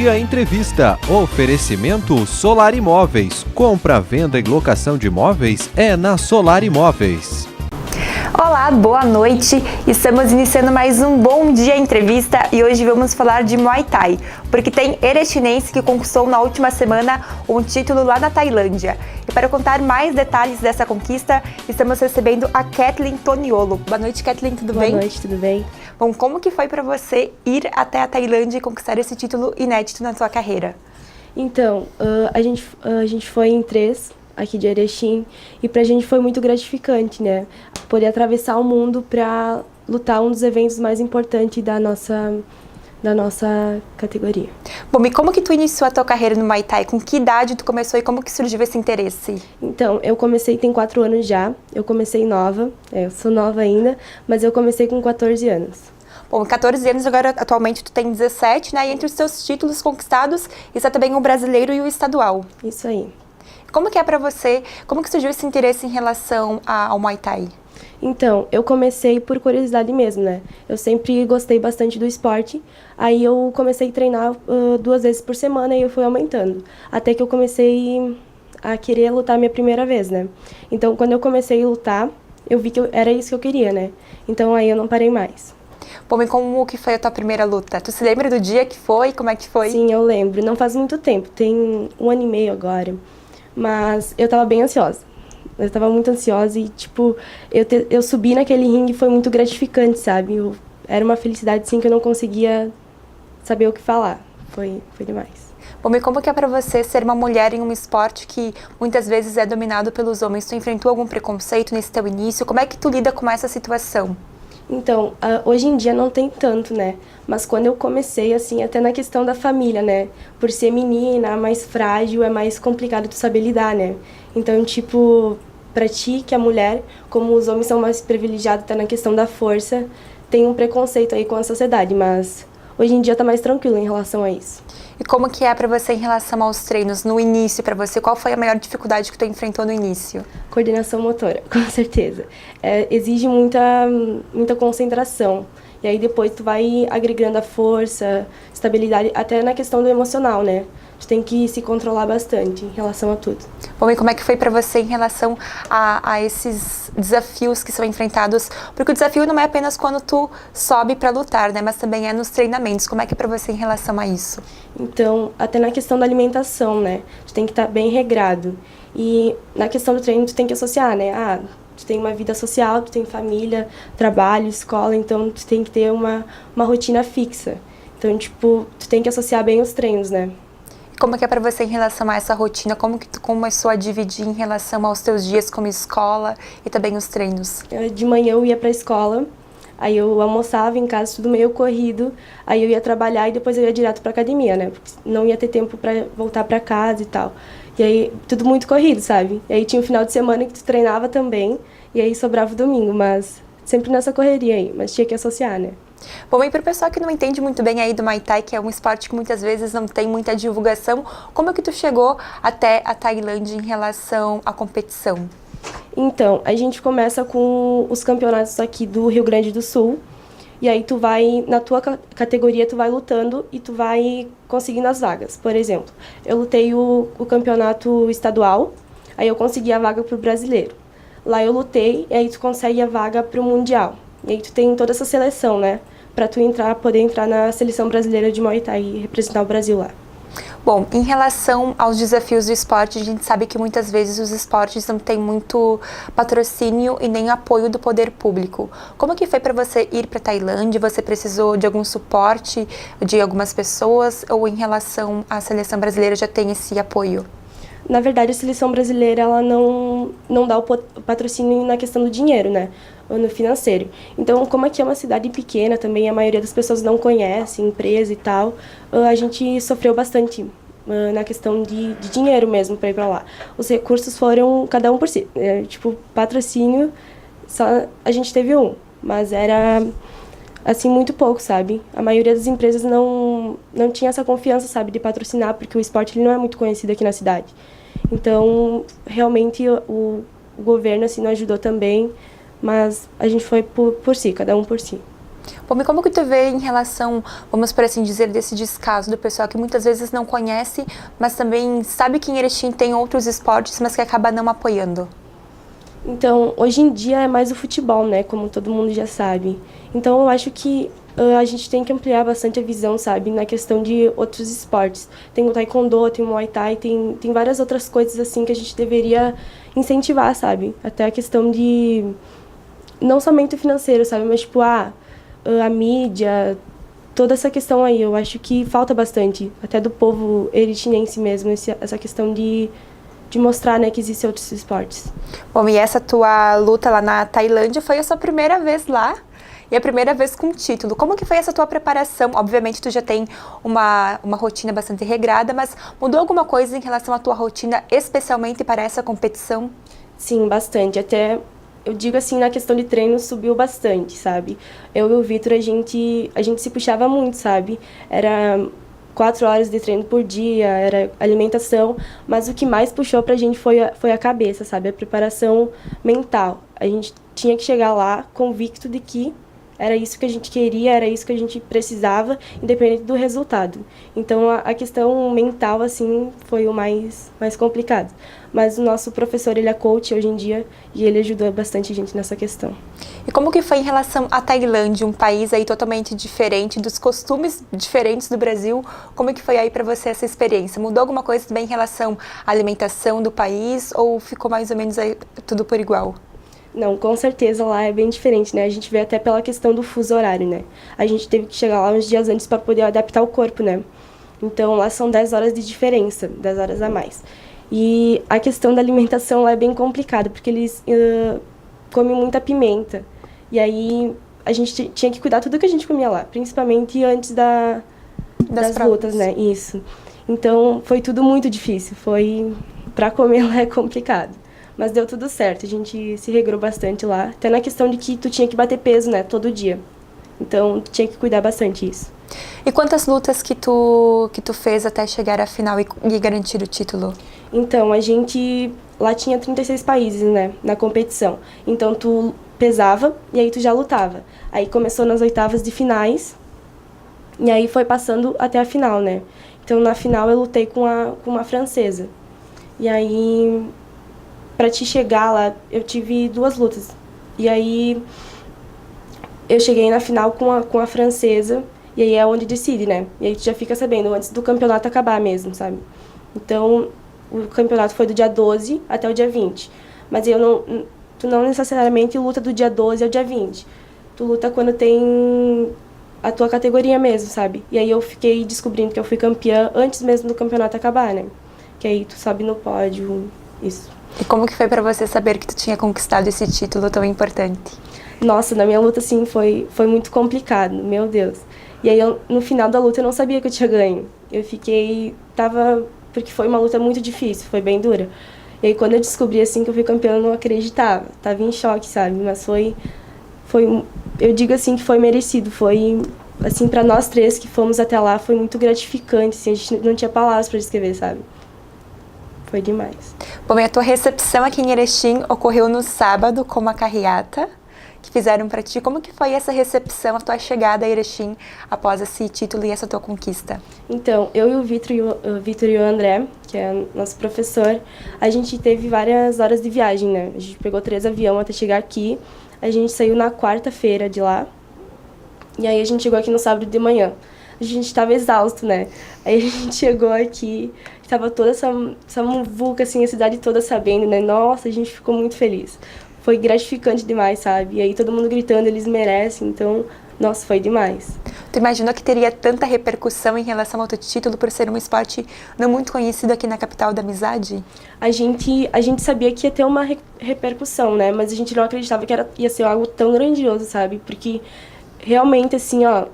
Dia Entrevista. Oferecimento Solar Imóveis. Compra, venda e locação de imóveis é na Solar Imóveis. Olá, boa noite! Estamos iniciando mais um Bom Dia Entrevista e hoje vamos falar de Muay Thai, porque tem erechinense que conquistou na última semana um título lá na Tailândia. E para contar mais detalhes dessa conquista, estamos recebendo a Kathleen Toniolo. Boa noite, Kathleen, tudo bem? Boa noite, tudo bem? Bom, como que foi para você ir até a Tailândia e conquistar esse título inédito na sua carreira? Então, a gente foi em 3 aqui de Erechim e pra gente foi muito gratificante, né? Poder atravessar o mundo pra lutar um dos eventos mais importantes da nossa categoria. Bom, e como que tu iniciou a tua carreira no Muay Thai? Com que idade tu começou e como que surgiu esse interesse? Então, eu comecei tem 4 anos já, eu comecei nova, eu sou nova ainda, mas eu comecei com 14 anos. Bom, 14 anos, agora atualmente tu tem 17, né? E entre os teus títulos conquistados está também o brasileiro e o estadual. Isso aí. Como que é pra você, como que surgiu esse interesse em relação ao Muay Thai? Então, eu comecei por curiosidade mesmo, né? Eu sempre gostei bastante do esporte, aí eu comecei a treinar 2 vezes por semana e eu fui aumentando. Até que eu comecei a querer lutar a minha primeira vez, né? Então, quando eu comecei a lutar, eu vi que era isso que eu queria, né? Então, aí eu não parei mais. Bom, e como que foi a tua primeira luta? Tu se lembra do dia que foi? Como é que foi? Sim, eu lembro. Não faz muito tempo, tem 1 ano e meio agora. Mas eu tava bem ansiosa. Eu tava muito ansiosa e, tipo, eu subi naquele ringue foi muito gratificante, sabe? Era uma felicidade, assim, que eu não conseguia saber o que falar. Foi demais. Bom, e como que é pra você ser uma mulher em um esporte que muitas vezes é dominado pelos homens? Tu enfrentou algum preconceito nesse teu início? Como é que tu lida com essa situação? Então, hoje em dia não tem tanto, né? Mas quando eu comecei, assim, até na questão da família, né? Por ser menina, mais frágil, é mais complicado tu saber lidar, né? Então, tipo, pra ti, que é mulher, como os homens são mais privilegiados, tá na questão da força, tem um preconceito aí com a sociedade, mas hoje em dia tá mais tranquilo em relação a isso. E como que é pra você em relação aos treinos? No início, pra você, qual foi a maior dificuldade que tu enfrentou no início? Coordenação motora, com certeza. Exige muita concentração. E aí depois tu vai agregando a força, estabilidade, até na questão do emocional, né? Tu tem que se controlar bastante em relação a tudo. Bom, e como é que foi pra você em relação a esses desafios que são enfrentados? Porque o desafio não é apenas quando tu sobe pra lutar, né? Mas também é nos treinamentos. Como é que é pra você em relação a isso? Então, até na questão da alimentação, né? Tu tem que estar bem regrado. E na questão do treino, tu tem que associar, né? Tu tem uma vida social, tu tem família, trabalho, escola, então tu tem que ter uma rotina fixa. Então, tipo, tu tem que associar bem os treinos, né? Como que é pra você em relação a essa rotina? Como que tu começou a dividir em relação aos teus dias como escola e também os treinos? De manhã eu ia pra escola, aí eu almoçava em casa, tudo meio corrido, aí eu ia trabalhar e depois eu ia direto pra academia, né? Porque não ia ter tempo pra voltar pra casa e tal. E aí, tudo muito corrido, sabe? E aí tinha um final de semana que tu treinava também, e aí sobrava o domingo, mas sempre nessa correria aí, mas tinha que associar, né? Bom, e para o pessoal que não entende muito bem aí do Muay Thai, que é um esporte que muitas vezes não tem muita divulgação, como é que tu chegou até a Tailândia em relação à competição? Então, a gente começa com os campeonatos aqui do Rio Grande do Sul, e aí tu vai, na tua categoria, tu vai lutando e tu vai conseguindo as vagas. Por exemplo, eu lutei o campeonato estadual, aí eu consegui a vaga pro brasileiro. Lá eu lutei, e aí tu consegue a vaga pro mundial. E aí tu tem toda essa seleção, né? Pra tu poder entrar na seleção brasileira de Muay Thai e representar o Brasil lá. Bom, em relação aos desafios do esporte, a gente sabe que muitas vezes os esportes não têm muito patrocínio e nem apoio do poder público. Como que foi para você ir para Tailândia? Você precisou de algum suporte de algumas pessoas ou em relação à seleção brasileira já tem esse apoio? Na verdade, a seleção brasileira ela não dá o patrocínio na questão do dinheiro, né? Ou no financeiro. Então, como aqui é uma cidade pequena também, a maioria das pessoas não conhece, empresa e tal, a gente sofreu bastante na questão de dinheiro mesmo para ir para lá. Os recursos foram cada um por si. Tipo, patrocínio, só a gente teve um, mas era assim, muito pouco, sabe? A maioria das empresas não tinha essa confiança, sabe, de patrocinar, porque o esporte ele não é muito conhecido aqui na cidade. Então, realmente, o governo, assim, não ajudou também, mas a gente foi por si, cada um por si. Bom, e como que tu vê em relação, vamos por assim dizer, desse descaso do pessoal que muitas vezes não conhece, mas também sabe que em Erechim tem outros esportes, mas que acaba não apoiando? Então, hoje em dia é mais o futebol, né? Como todo mundo já sabe. Então, eu acho que a gente tem que ampliar bastante a visão, sabe? Na questão de outros esportes. Tem o taekwondo, tem o muay thai, tem várias outras coisas, assim, que a gente deveria incentivar, sabe? Até a questão de... Não somente o financeiro, sabe? Mas, tipo, a mídia, toda essa questão aí. Eu acho que falta bastante. Até do povo erechinense mesmo, essa questão de mostrar, né, que existem outros esportes. Bom, e essa tua luta lá na Tailândia foi a sua primeira vez lá e a primeira vez com título. Como que foi essa tua preparação? Obviamente tu já tem uma rotina bastante regrada, mas mudou alguma coisa em relação à tua rotina, especialmente para essa competição? Sim, bastante. Até, eu digo assim, na questão de treino subiu bastante, sabe? Eu e o Vitor, a gente se puxava muito, sabe? Era 4 horas de treino por dia, era alimentação, mas o que mais puxou pra gente foi a cabeça, sabe? A preparação mental. A gente tinha que chegar lá convicto de que era isso que a gente queria, era isso que a gente precisava, independente do resultado. Então, a questão mental, assim, foi o mais complicado. Mas o nosso professor, ele é coach hoje em dia, e ele ajudou bastante a gente nessa questão. E como que foi em relação à Tailândia, um país aí totalmente diferente, dos costumes diferentes do Brasil? Como que foi aí para você essa experiência? Mudou alguma coisa também em relação à alimentação do país, ou ficou mais ou menos aí tudo por igual? Não, com certeza lá é bem diferente, né? A gente vê até pela questão do fuso horário, né? A gente teve que chegar lá uns dias antes para poder adaptar o corpo, né? Então lá são 10 horas de diferença, 10 horas a mais. E a questão da alimentação lá é bem complicada, porque eles comem muita pimenta. E aí a gente tinha que cuidar tudo que a gente comia lá, principalmente antes das lutas, né? Isso. Então foi tudo muito difícil, para comer lá é complicado. Mas deu tudo certo, a gente se regrou bastante lá. Até na questão de que tu tinha que bater peso, né, todo dia. Então, tu tinha que cuidar bastante disso. E quantas lutas que tu fez até chegar à final e garantir o título? Então, a gente... Lá tinha 36 países, né, na competição. Então, tu pesava e aí tu já lutava. Aí começou nas oitavas de finais e aí foi passando até a final, né. Então, na final eu lutei com uma francesa. E aí... Pra te chegar lá, eu tive 2 lutas. E aí, eu cheguei na final com a francesa, e aí é onde decide, né? E aí tu já fica sabendo, antes do campeonato acabar mesmo, sabe? Então, o campeonato foi do dia 12 até o dia 20. Mas tu não necessariamente luta do dia 12 ao dia 20. Tu luta quando tem a tua categoria mesmo, sabe? E aí eu fiquei descobrindo que eu fui campeã antes mesmo do campeonato acabar, né? Que aí tu sobe no pódio, isso. E como que foi pra você saber que tu tinha conquistado esse título tão importante? Nossa, na minha luta, assim, foi muito complicado, meu Deus. E aí, no final da luta, eu não sabia que eu tinha ganho. Eu porque foi uma luta muito difícil, foi bem dura. E aí, quando eu descobri, assim, que eu fui campeã, eu não acreditava. Tava em choque, sabe? Mas eu digo, assim, que foi merecido. Foi, assim, pra nós 3 que fomos até lá, foi muito gratificante, assim, a gente não tinha palavras pra descrever, sabe? Foi demais. Bom, e a tua recepção aqui em Erechim ocorreu no sábado com uma carreata que fizeram para ti. Como que foi essa recepção, a tua chegada a Erechim após esse título e essa tua conquista? Então, eu e o Vitor e o André, que é nosso professor, a gente teve várias horas de viagem, né? A gente pegou 3 aviões até chegar aqui. A gente saiu na quarta-feira de lá. E aí a gente chegou aqui no sábado de manhã. A gente estava exausto, né? Aí a gente chegou aqui, estava toda essa muvuca, assim, a cidade toda sabendo, né? Nossa, a gente ficou muito feliz. Foi gratificante demais, sabe? E aí todo mundo gritando, eles merecem, então, nossa, foi demais. Tu imaginou que teria tanta repercussão em relação ao teu título por ser um esporte não muito conhecido aqui na capital da amizade? A gente sabia que ia ter uma repercussão, né? Mas a gente não acreditava que ia ser algo tão grandioso, sabe? Porque realmente, assim, ó,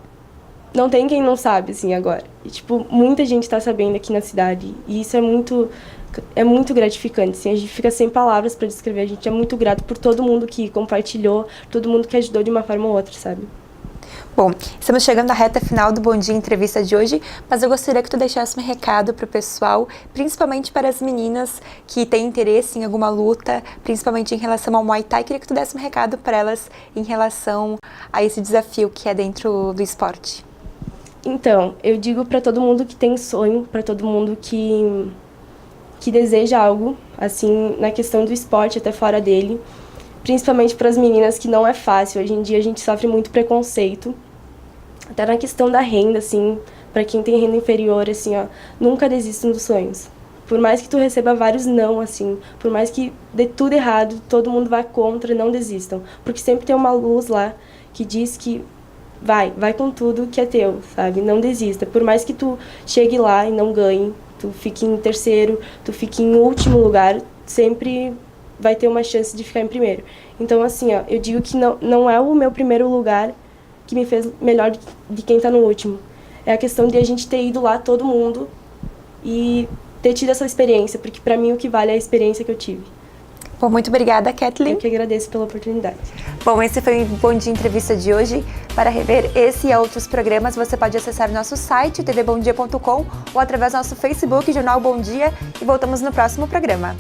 não tem quem não sabe, assim, agora. E, tipo, muita gente tá sabendo aqui na cidade. E isso é muito gratificante, assim. A gente fica sem palavras para descrever. A gente é muito grato por todo mundo que compartilhou, todo mundo que ajudou de uma forma ou outra, sabe? Bom, estamos chegando à reta final do Bom Dia Entrevista de hoje, mas eu gostaria que tu deixasse um recado para o pessoal, principalmente para as meninas que têm interesse em alguma luta, principalmente em relação ao Muay Thai. Queria que tu desse um recado para elas em relação a esse desafio que é dentro do esporte. Então, eu digo para todo mundo que tem sonho, para todo mundo que deseja algo, assim, na questão do esporte, até fora dele, principalmente para as meninas, que não é fácil. Hoje em dia a gente sofre muito preconceito, até na questão da renda, assim, para quem tem renda inferior, assim, ó, nunca desistam dos sonhos. Por mais que tu receba vários não, assim, por mais que dê tudo errado, todo mundo vá contra, não desistam. Porque sempre tem uma luz lá que diz que vai com tudo que é teu, sabe? Não desista. Por mais que tu chegue lá e não ganhe, tu fique em terceiro, tu fique em último lugar, sempre vai ter uma chance de ficar em primeiro. Então, assim, ó, eu digo que não é o meu primeiro lugar que me fez melhor de quem tá no último. É a questão de a gente ter ido lá, todo mundo, e ter tido essa experiência, porque pra mim o que vale é a experiência que eu tive. Bom, muito obrigada, Kathleen. Eu que agradeço pela oportunidade. Bom, esse foi o Bom Dia Entrevista de hoje. Para rever esse e outros programas, você pode acessar nosso site, tvbomdia.com, ou através do nosso Facebook, Jornal Bom Dia, e voltamos no próximo programa.